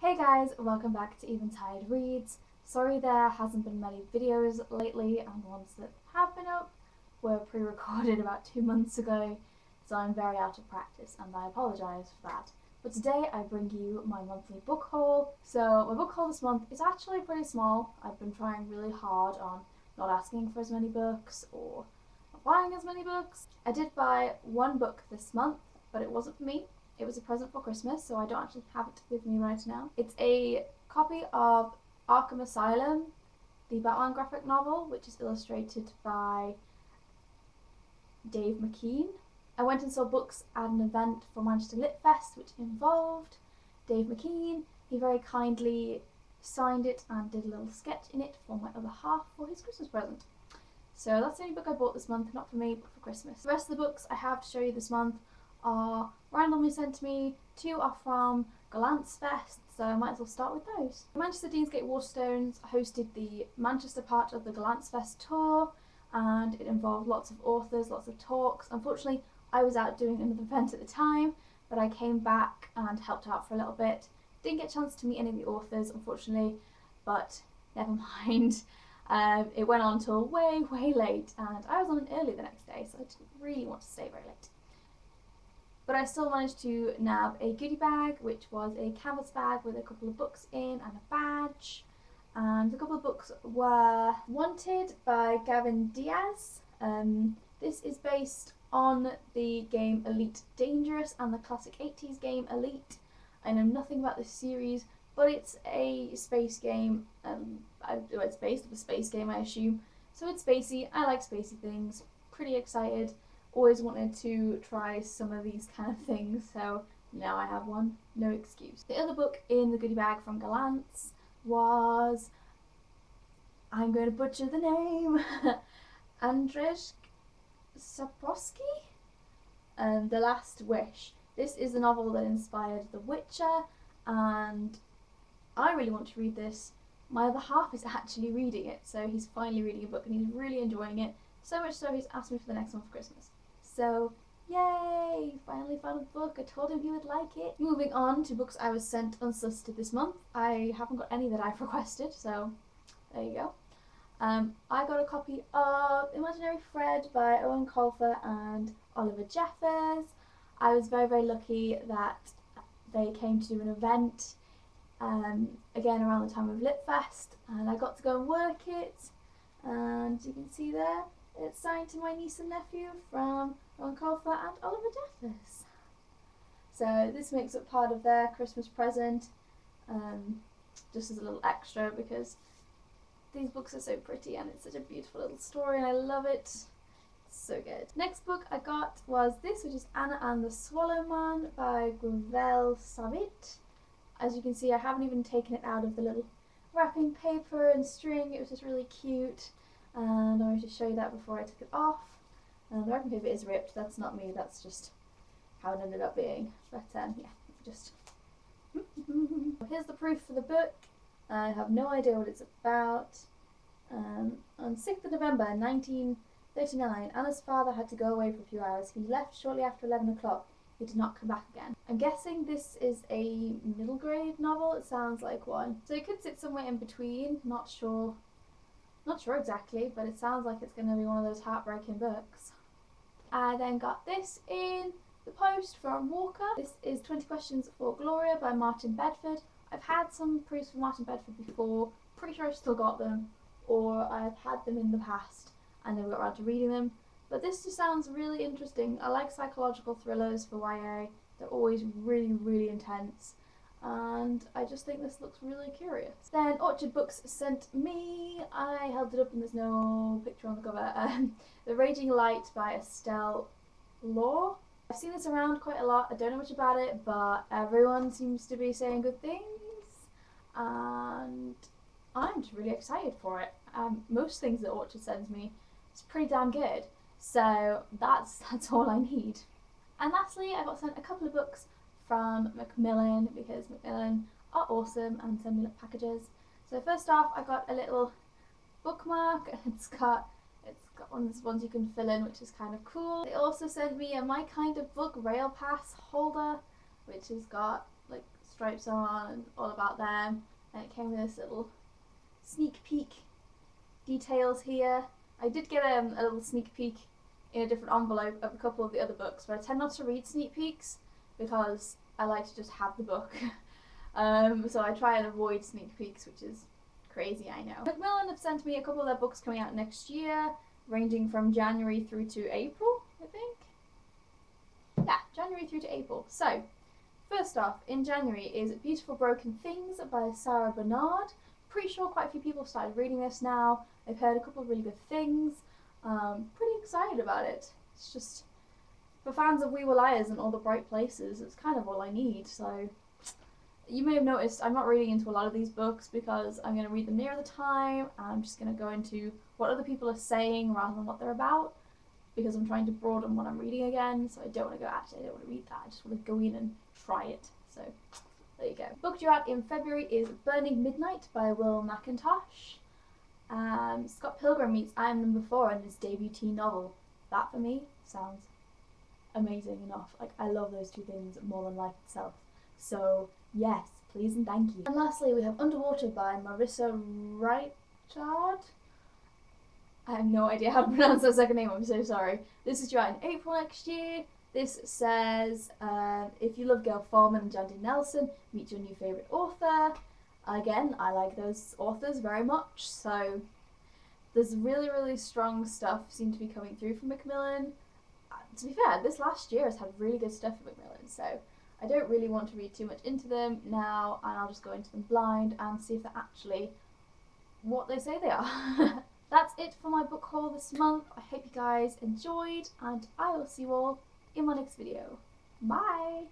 Hey guys, welcome back to Eventide Reads. Sorry there hasn't been many videos lately, and the ones that have been up were pre-recorded about 2 months ago, so I'm very out of practice and I apologise for that. But today I bring you my monthly book haul. So my book haul this month is actually pretty small. I've been trying really hard on not asking for as many books or not buying as many books. I did buy one book this month, but it wasn't for me. It was a present for Christmas, so I don't actually have it with me right now. It's a copy of Arkham Asylum, the Batman graphic novel, which is illustrated by Dave McKean. I went and saw books at an event for Manchester Lit Fest, which involved Dave McKean. He very kindly signed it and did a little sketch in it for my other half for his Christmas present. So that's the only book I bought this month, not for me, but for Christmas. The rest of the books I have to show you this month are randomly sent to me. 2 are from Galance Fest, so I might as well start with those. Manchester Deansgate Waterstones hosted the Manchester part of the Galance Fest tour, and it involved lots of authors, lots of talks. Unfortunately, I was out doing another event at the time, but I came back and helped out for a little bit. Didn't get a chance to meet any of the authors, unfortunately, but never mind. It went on till way late, and I was on early the next day, so I didn't really want to stay very late. But I still managed to nab a goodie bag, which was a canvas bag with a couple of books in and a badge. And a couple of books were Wanted by Gavin Diaz. This is based on the game Elite Dangerous and the classic 80s game Elite. I know nothing about this series, but it's a space game. It's based on a space game, I assume. So it's spacey. I like spacey things. Pretty excited. Always wanted to try some of these kind of things, so now I have one, no excuse. The other book in the goodie bag from Galance was, I'm going to butcher the name, Andrzej Sapkowski, The Last Wish. This is a novel that inspired The Witcher, and I really want to read this. My other half is actually reading it, so he's finally reading a book and he's really enjoying it, so much so he's asked me for the next one for Christmas. So, yay! Finally found a book. I told him he would like it. Moving on to books I was sent unsolicited this month. I haven't got any that I've requested, so there you go. I got a copy of Imaginary Fred by Owen Colfer and Oliver Jeffers. I was very lucky that they came to do an event again around the time of Lit Fest, and I got to go and work it, and you can see there it's signed to my niece and nephew from Owen Colfer and Oliver Jeffers. So this makes it part of their Christmas present, just as a little extra, because these books are so pretty and it's such a beautiful little story and I love it. It's so good. Next book I got was this, which is Anna and the Swallow Man by Gravel Savit. As you can see, I haven't even taken it out of the little wrapping paper and string. It was just really cute, and I wanted to show you that before I took it off. The wrapping paper is ripped. That's not me, that's just how it ended up being. But yeah, just here's the proof for the book. I have no idea what it's about. On 6th of November 1939, Anna's father had to go away for a few hours. He left shortly after 11 o'clock. He did not come back again. I'm guessing this is a middle grade novel. It sounds like one. So it could sit somewhere in between. Not sure exactly, but it sounds like it's going to be one of those heartbreaking books. I then got this in the post from Walker. This is 20 Questions for Gloria by Martin Bedford. I've had some proofs from Martin Bedford before. Pretty sure I've still got them, or I've had them in the past and never got around to reading them. But this just sounds really interesting. I like psychological thrillers for YA. They're always really intense, and I just think this looks really curious. Then Orchard Books sent me, I held it up and there's no picture on the cover, The Raging Light by Estelle Law. I've seen this around quite a lot. I don't know much about it, but everyone seems to be saying good things, and I'm just really excited for it. Most things that Orchard sends me is pretty damn good, so that's all I need. And lastly, I got sent a couple of books from Macmillan, because Macmillan are awesome and send me little packages. So first off, I got a little bookmark. It's got one of those ones you can fill in, which is kind of cool. They also sent me a My Kind of Book Rail Pass holder, which has got like stripes on and all about them. And it came with this little sneak peek details here. I did get a little sneak peek in a different envelope of a couple of the other books, but I tend not to read sneak peeks because I like to just have the book. So I try and avoid sneak peeks, which is crazy, I know. Macmillan have sent me a couple of their books coming out next year, ranging from January through to April, I think. Yeah, January through to April. So, first off, in January is Beautiful Broken Things by Sarah Bernard. Pretty sure quite a few people have started reading this now. I've heard a couple of really good things. Pretty excited about it. It's just, for fans of We Were Liars and All the Bright Places, it's kind of all I need. So, you may have noticed I'm not reading into a lot of these books because I'm going to read them near the time, and I'm just going to go into what other people are saying rather than what they're about, because I'm trying to broaden what I'm reading again. So I don't want to go, actually I don't want to read that, I just want to go in and try it. So there you go. Book due out in February is Burning Midnight by Will McIntosh. Scott Pilgrim meets I Am Number 4 in his debut teen novel. That for me sounds amazing enough. Like, I love those two things more than life itself. So yes, please and thank you. And lastly, we have Underwater by Marissa Reichard. I have no idea how to pronounce that second name, I'm so sorry. This is due out in April next year. This says, if you love Gail Forman and Jandy Nelson, meet your new favourite author. Again, I like those authors very much, so there's really, really strong stuff seem to be coming through from Macmillan. To be fair, this last year has had really good stuff from Macmillan, so I don't really want to read too much into them now, and I'll just go into them blind and see if they're actually what they say they are. That's it for my book haul this month. I hope you guys enjoyed, and I will see you all in my next video. Bye!